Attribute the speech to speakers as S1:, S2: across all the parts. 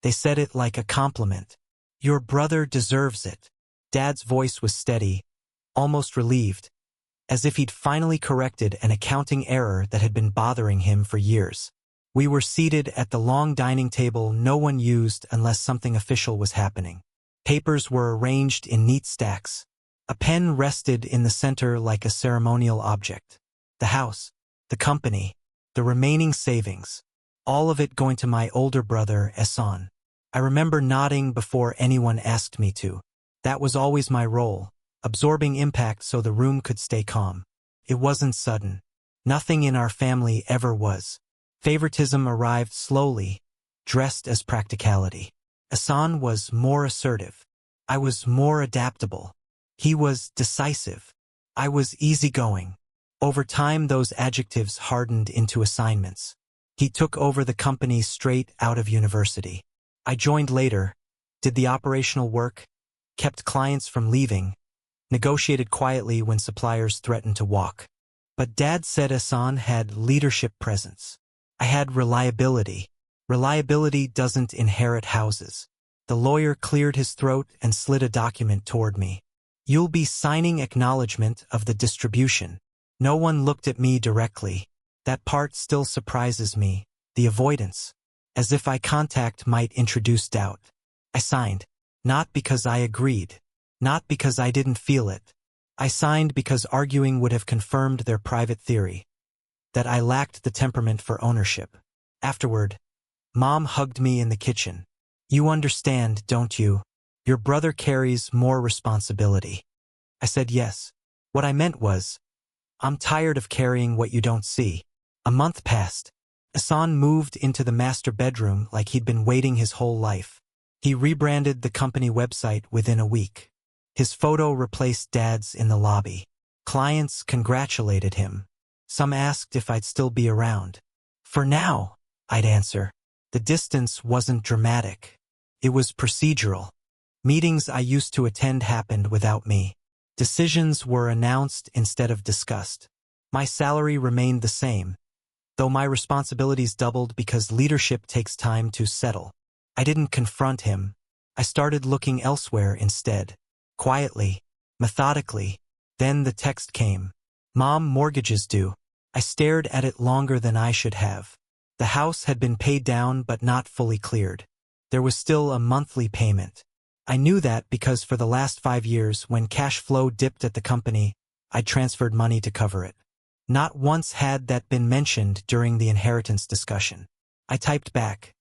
S1: They said it like a compliment. Your brother deserves it. Dad's voice was steady, almost relieved, as if he'd finally corrected an accounting error that had been bothering him for years. We were seated at the long dining table no one used unless something official was happening. Papers were arranged in neat stacks. A pen rested in the center like a ceremonial object. The house, the company, the remaining savings, all of it going to my older brother, Ehsan. I remember nodding before anyone asked me to. That was always my role, absorbing impact so the room could stay calm. It wasn't sudden. Nothing in our family ever was. Favoritism arrived slowly, dressed as practicality. Ehsan was more assertive. I was more adaptable. He was decisive. I was easygoing. Over time, those adjectives hardened into assignments. He took over the company straight out of university. I joined later, did the operational work, kept clients from leaving, negotiated quietly when suppliers threatened to walk. But Dad said Ehsan had leadership presence. I had reliability. Reliability doesn't inherit houses. The lawyer cleared his throat and slid a document toward me. You'll be signing acknowledgement of the distribution. No one looked at me directly. That part still surprises me, the avoidance. As if eye contact might introduce doubt. I signed. Not because I agreed. Not because I didn't feel it. I signed because arguing would have confirmed their private theory. That I lacked the temperament for ownership. Afterward, Mom hugged me in the kitchen. You understand, don't you? Your brother carries more responsibility. I said yes. What I meant was, I'm tired of carrying what you don't see. A month passed. Ehsan moved into the master bedroom like he'd been waiting his whole life. He rebranded the company website within a week. His photo replaced Dad's in the lobby. Clients congratulated him. Some asked if I'd still be around. For now, I'd answer. The distance wasn't dramatic. It was procedural. Meetings I used to attend happened without me. Decisions were announced instead of discussed. My salary remained the same, though my responsibilities doubled because leadership takes time to settle. I didn't confront him. I started looking elsewhere instead. Quietly, methodically. Then the text came. Mom, mortgages due. I stared at it longer than I should have. The house had been paid down but not fully cleared. There was still a monthly payment. I knew that because for the last 5 years, when cash flow dipped at the company, I'd transferred money to cover it. Not once had that been mentioned during the inheritance discussion. I typed back.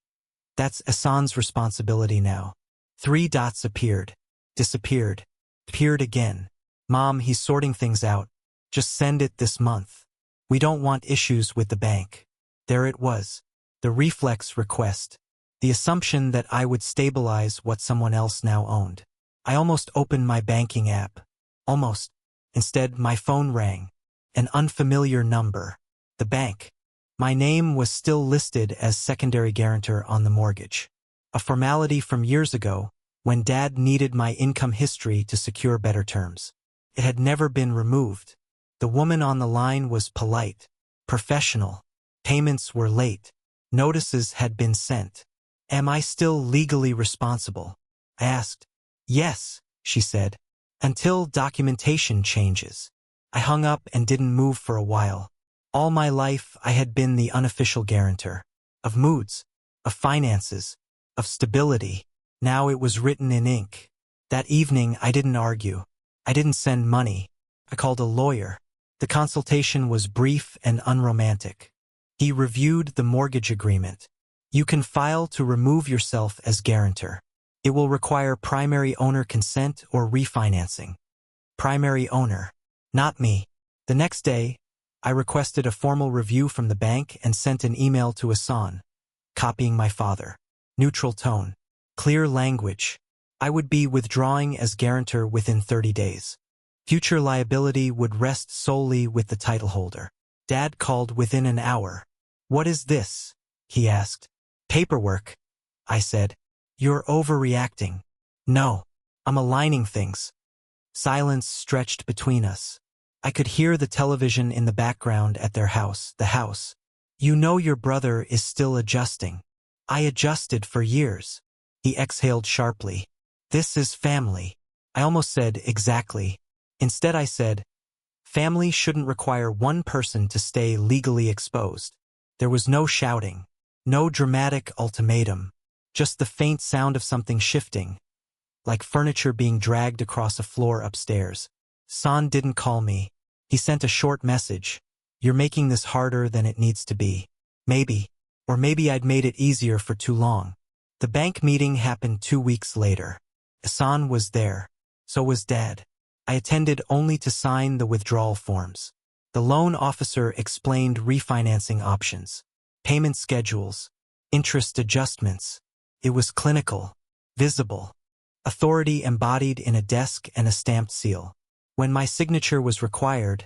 S1: That's Ehsan's responsibility now. 3 dots appeared. Disappeared. Appeared again. Mom, he's sorting things out. Just send it this month. We don't want issues with the bank. There it was. The reflex request. The assumption that I would stabilize what someone else now owned. I almost opened my banking app. Almost. Instead, my phone rang. An unfamiliar number. The bank. My name was still listed as secondary guarantor on the mortgage. A formality from years ago, when Dad needed my income history to secure better terms. It had never been removed. The woman on the line was polite, professional. Payments were late. Notices had been sent. Am I still legally responsible? I asked. Yes, she said. Until documentation changes. I hung up and didn't move for a while. All my life I had been the unofficial guarantor. Of moods, of finances, of stability. Now it was written in ink. That evening I didn't argue. I didn't send money. I called a lawyer. The consultation was brief and unromantic. He reviewed the mortgage agreement. You can file to remove yourself as guarantor. It will require primary owner consent or refinancing. Primary owner. Not me. The next day, I requested a formal review from the bank and sent an email to Ehsan, copying my father. Neutral tone. Clear language. I would be withdrawing as guarantor within 30 days. Future liability would rest solely with the title holder. Dad called within an hour. What is this? He asked. Paperwork. I said. You're overreacting. No. I'm aligning things. Silence stretched between us. I could hear the television in the background at their house, the house. You know your brother is still adjusting. I adjusted for years. He exhaled sharply. This is family. I almost said exactly. Instead I said, family shouldn't require one person to stay legally exposed. There was no shouting, no dramatic ultimatum, just the faint sound of something shifting, like furniture being dragged across a floor upstairs. San didn't call me. He sent a short message. You're making this harder than it needs to be. Maybe. Or maybe I'd made it easier for too long. The bank meeting happened 2 weeks later. San was there. So was Dad. I attended only to sign the withdrawal forms. The loan officer explained refinancing options, payment schedules, interest adjustments. It was clinical, visible, authority embodied in a desk and a stamped seal. When my signature was required,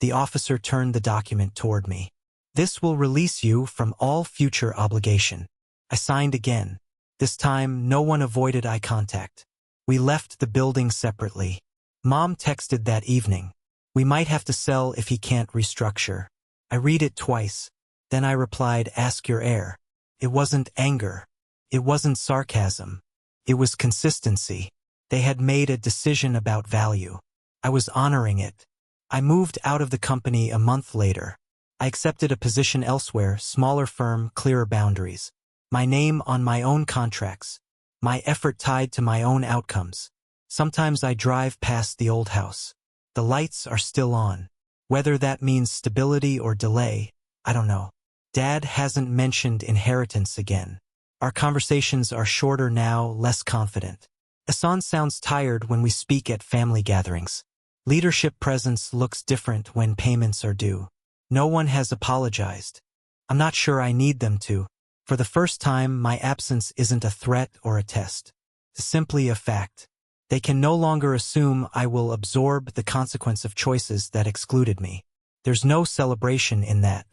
S1: the officer turned the document toward me. This will release you from all future obligation. I signed again. This time, no one avoided eye contact. We left the building separately. Mom texted that evening. We might have to sell if he can't restructure. I read it twice. Then I replied, ask your heir. It wasn't anger. It wasn't sarcasm. It was consistency. They had made a decision about value. I was honoring it. I moved out of the company a month later. I accepted a position elsewhere, smaller firm, clearer boundaries. My name on my own contracts. My effort tied to my own outcomes. Sometimes I drive past the old house. The lights are still on. Whether that means stability or delay, I don't know. Dad hasn't mentioned inheritance again. Our conversations are shorter now, less confident. Asan sounds tired when we speak at family gatherings. Leadership presence looks different when payments are due. No one has apologized. I'm not sure I need them to. For the first time, my absence isn't a threat or a test. It's simply a fact. They can no longer assume I will absorb the consequence of choices that excluded me. There's no celebration in that.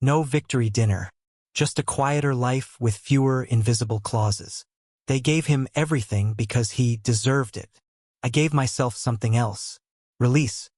S1: No victory dinner. Just a quieter life with fewer invisible clauses. They gave him everything because he deserved it. I gave myself something else. Release.